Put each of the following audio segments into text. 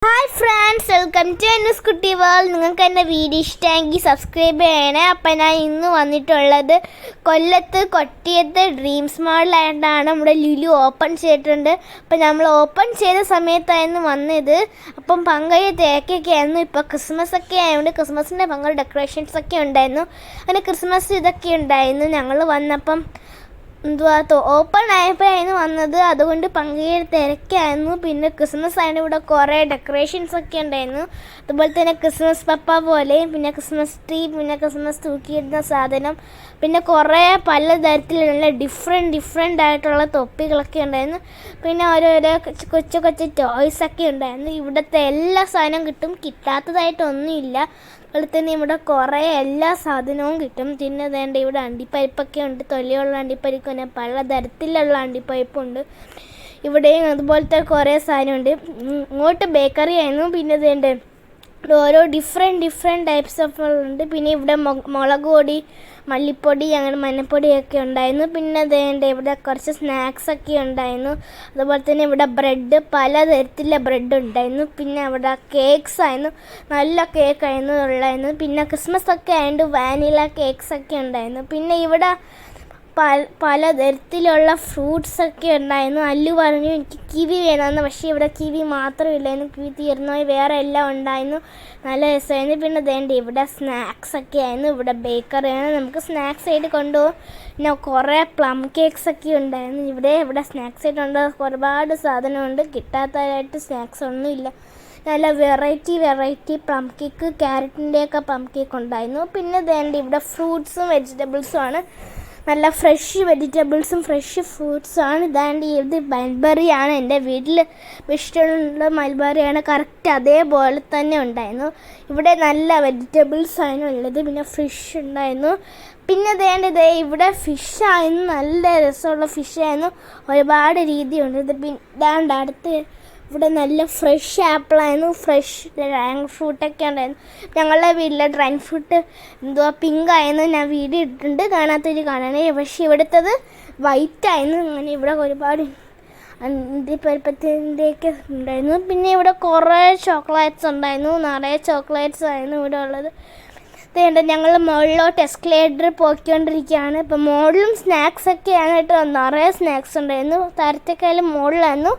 Hi friends, welcome to അന്നൂസ് കുട്ടി world. നിങ്ങൾക്ക് എൻ്റെ വീഡിയോ ഇഷ്ടമെങ്കിൽ സബ്സ്ക്രൈബ് ചെയ്യണേ. അപ്പം ഞാൻ ഇന്ന് വന്നിട്ടുള്ളത് കൊല്ലത്ത് കൊട്ടിയത്ത് ഡ്രീംസ് മാളിലായിട്ടാണ്. നമ്മുടെ ലുലു ഓപ്പൺ ചെയ്തിട്ടുണ്ട്. അപ്പം നമ്മൾ ഓപ്പൺ ചെയ്ത സമയത്തായിരുന്നു വന്നത്. അപ്പം പങ്കയ തേക്കൊക്കെ ആയിരുന്നു. ഇപ്പോൾ ക്രിസ്മസ് ഒക്കെ ആയതുകൊണ്ട് ക്രിസ്മസിൻ്റെ പങ്കൽ ഡെക്കറേഷൻസൊക്കെ ഉണ്ടായിരുന്നു. അങ്ങനെ ക്രിസ്മസ് ഇതൊക്കെ ഉണ്ടായിരുന്നു. ഞങ്ങൾ വന്നപ്പം ഓപ്പൺ ആയപ്പോഴായിരുന്നു വന്നത്. അതുകൊണ്ട് ഭയങ്കര തിരക്കായിരുന്നു. പിന്നെ ക്രിസ്മസ് ആയതിൻ്റെ ഇവിടെ കുറേ ഡെക്കറേഷൻസ് ഒക്കെ ഉണ്ടായിരുന്നു. അതുപോലെ തന്നെ ക്രിസ്മസ് പപ്പ പോലെ, പിന്നെ ക്രിസ്മസ് ട്രീ, പിന്നെ ക്രിസ്മസ് തൂക്കിയിടുന്ന സാധനം, പിന്നെ കുറേ പലതരത്തിലുള്ള ഡിഫറെൻ്റ് ആയിട്ടുള്ള തൊപ്പികളൊക്കെ ഉണ്ടായിരുന്നു. പിന്നെ ഓരോരോ കൊച്ചു കൊച്ചു ടോയ്സൊക്കെ ഉണ്ടായിരുന്നു. ഇവിടുത്തെ എല്ലാ സാധനവും കിട്ടും, കിട്ടാത്തതായിട്ടൊന്നുമില്ല. അതുപോലെ തന്നെ ഇവിടെ കുറേ എല്ലാ സാധനവും കിട്ടും. പിന്നെ വേണ്ട ഇവിടെ അണ്ടിപ്പരിപ്പൊക്കെ ഉണ്ട്. തൊലിയുള്ള അണ്ടിപ്പരിപ്പ്, പിന്നെ പലതരത്തിലുള്ള അണ്ടിപ്പരിപ്പുണ്ട്. ഇവിടെയും അതുപോലത്തെ കുറേ സാധനമുണ്ട്. ഇങ്ങോട്ട് ബേക്കറി ആയിരുന്നു. പിന്നെ വേണ്ട ഓരോ ഡിഫറെൻറ്റ് ടൈപ്സ് ഓഫ് ഉണ്ട്. പിന്നെ ഇവിടെ മുളക് പൊടി, മല്ലിപ്പൊടി, അങ്ങനെ മഞ്ഞപ്പൊടിയൊക്കെ ഉണ്ടായിരുന്നു. പിന്നെ വേണ്ട ഇവിടെ കുറച്ച് സ്നാക്സൊക്കെ ഉണ്ടായിരുന്നു. അതുപോലെ തന്നെ ഇവിടെ ബ്രെഡ്, പലതരത്തിലുള്ള ബ്രെഡ് ഉണ്ടായിരുന്നു. പിന്നെ അവിടെ കേക്ക്സ് ആയിരുന്നു, നല്ല കേക്കായിരുന്നു ഉള്ളായിരുന്നു. പിന്നെ ക്രിസ്മസ് ഒക്കെ ആയതുകൊണ്ട് വാനില കേക്ക്സൊക്കെ ഉണ്ടായിരുന്നു. പിന്നെ ഇവിടെ പലതരത്തിലുള്ള ഫ്രൂട്ട്സൊക്കെ ഉണ്ടായിരുന്നു. അല്ലു പറഞ്ഞു എനിക്ക് കിവി വേണമെന്ന്. പക്ഷേ ഇവിടെ കിവി മാത്രമില്ലായിരുന്നു, കിവി തീർന്നുപോയി, വേറെ എല്ലാം ഉണ്ടായിരുന്നു. നല്ല രസമായിരുന്നു. പിന്നെ വേണ്ട ഇവിടെ സ്നാക്സൊക്കെ ആയിരുന്നു. ഇവിടെ ബേക്കറിയാണ്, നമുക്ക് സ്നാക്സ് ആയിട്ട് കൊണ്ടുപോകും. പിന്നെ കുറേ പ്ലം കേക്ക്സൊക്കെ ഉണ്ടായിരുന്നു. ഇവിടെ സ്നാക്സ് ആയിട്ടുണ്ട്, ഒരുപാട് സാധനമുണ്ട്. കിട്ടാത്തതായിട്ട് സ്നാക്സ് ഒന്നുമില്ല. നല്ല വെറൈറ്റി പ്ലം കേക്ക്, ക്യാരറ്റിൻ്റെയൊക്കെ പ്ലം കേക്ക് ഉണ്ടായിരുന്നു. പിന്നെ വേണ്ട ഇവിടെ ഫ്രൂട്ട്സും വെജിറ്റബിൾസും ആണ്. നല്ല ഫ്രഷ് വെജിറ്റബിൾസും ഫ്രഷ് ഫ്രൂട്ട്സാണ്. ഇതാണ്ട് ഇത് മൽബറിയാണ്. എൻ്റെ വീട്ടിൽ ഇഷ്ടമുള്ള മൽബറിയാണ്. കറക്റ്റ് അതേപോലെ തന്നെ ഉണ്ടായിരുന്നു. ഇവിടെ നല്ല വെജിറ്റബിൾസാണ് ഉള്ളത്. പിന്നെ ഫിഷ് ഉണ്ടായിരുന്നു. പിന്നെ വേണ്ടത് ഇവിടെ ഫിഷായിരുന്നു, നല്ല രസമുള്ള ഫിഷായിരുന്നു. ഒരുപാട് രീതിയുണ്ട്. ഇത് പിന്നെ അടുത്ത് ഇവിടെ നല്ല ഫ്രഷ് ആപ്പിളായിരുന്നു, ഫ്രഷ് ഡ്രാഗൺ ഫ്രൂട്ടൊക്കെ ഉണ്ടായിരുന്നു. ഞങ്ങളുടെ വീട്ടിലെ ഡ്രാഗൺ ഫ്രൂട്ട് പിങ്ക് ആയിരുന്നു. ഞാൻ വീഡിയോ ഇട്ടിട്ടുണ്ട്, കാണാത്തവർ കാണണേ. പക്ഷേ ഇവിടുത്തത് വൈറ്റ് ആയിരുന്നു. അങ്ങനെ ഇവിടെ ഒരുപാട് അണ്ടിപ്പരിപ്പത്തിൻ്റെയൊക്കെ ഉണ്ടായിരുന്നു. പിന്നെ ഇവിടെ കുറേ ചോക്ലേറ്റ്സ് ഉണ്ടായിരുന്നു, നിറയെ ചോക്ലേറ്റ്സ് ആയിരുന്നു ഇവിടെ ഉള്ളത്. ഇതുണ്ട്, ഞങ്ങൾ മുകളിലോട്ട് എസ്കലേറ്റർ പോയിക്കൊണ്ടിരിക്കുകയാണ്. ഇപ്പം മുകളിലും സ്നാക്സൊക്കെയാണ് കേട്ടോ, നിറയെ സ്നാക്സ് ഉണ്ടായിരുന്നു. താരത്തേക്കാളും മുകളിലായിരുന്നു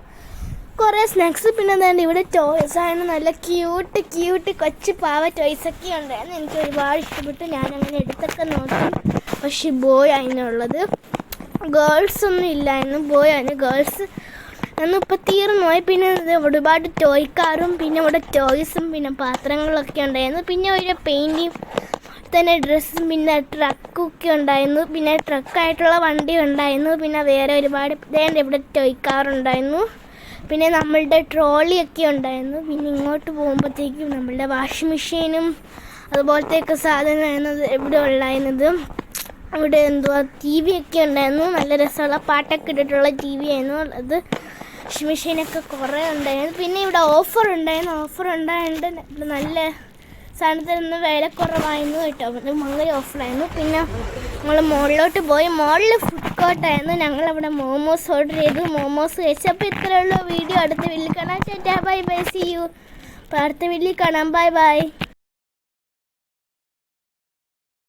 കുറേ സ്നാക്സ്. പിന്നെ എന്താണ്ട് ഇവിടെ ടോയ്സ് ആയിരുന്നു, നല്ല ക്യൂട്ട് കൊച്ചു പാവ ടോയ്സൊക്കെ ഉണ്ടായിരുന്നു. എനിക്ക് ഒരുപാട് ഇഷ്ടപ്പെട്ടു. ഞാനങ്ങനെ എടുത്തൊക്കെ നോക്കി. പക്ഷേ ബോയ് അതിനുള്ളത്, ഗേൾസ് ഒന്നും ഇല്ലായിരുന്നു, ബോയ് ആയിരുന്നു. ഗേൾസ് ഒന്നും ഇപ്പോൾ തീർന്നു പോയി. പിന്നെ ഒരുപാട് ടോയ് കാറും, പിന്നെ ഇവിടെ ടോയ്സും, പിന്നെ പാത്രങ്ങളൊക്കെ ഉണ്ടായിരുന്നു. പിന്നെ ഒരു പെയിൻറ്റിങ് തന്നെ ഡ്രസ്സും, പിന്നെ ട്രക്കൊക്കെ ഉണ്ടായിരുന്നു. പിന്നെ ട്രക്കായിട്ടുള്ള വണ്ടി ഉണ്ടായിരുന്നു. പിന്നെ വേറെ ഒരുപാട് ഇവിടെ ടോയ് കാറുണ്ടായിരുന്നു. പിന്നെ നമ്മളുടെ ട്രോളിയൊക്കെ ഉണ്ടായിരുന്നു. പിന്നെ ഇങ്ങോട്ട് പോകുമ്പോഴത്തേക്കും നമ്മളുടെ വാഷിംഗ് മെഷീനും അതുപോലത്തെയൊക്കെ സാധനമായിരുന്നു ഇവിടെ ഉണ്ടായിരുന്നത്. ഇവിടെ ടി വി ഒക്കെ ഉണ്ടായിരുന്നു, നല്ല രസമുള്ള പാട്ടൊക്കെ ഇട്ടിട്ടുള്ള ടി വി ആയിരുന്നു അത്. വാഷിംഗ് മെഷീനൊക്കെ കുറേ ഉണ്ടായിരുന്നു. പിന്നെ ഇവിടെ ഓഫർ ഉണ്ടായതുകൊണ്ട് നല്ല സാധനത്തിനൊന്ന് വില കുറവായിരുന്നു കേട്ടോ. അത് ഭയങ്കര ഓഫറായിരുന്നു. പിന്നെ നമ്മൾ മുകളിലോട്ട് പോയി. മുകളിൽ ഫുഡ് കോർട്ടായിരുന്നു. ഞങ്ങളവിടെ മോമോസ് ഓർഡർ ചെയ്തു, മോമോസ് കഴിച്ചു. അപ്പോൾ ഇത്രയുള്ള വീഡിയോ അടുത്ത വീഡിയോയിൽ കാണാം. Bye bye, see you. അപ്പോൾ അടുത്ത വീഡിയോയിൽ കാണാം. ബൈ.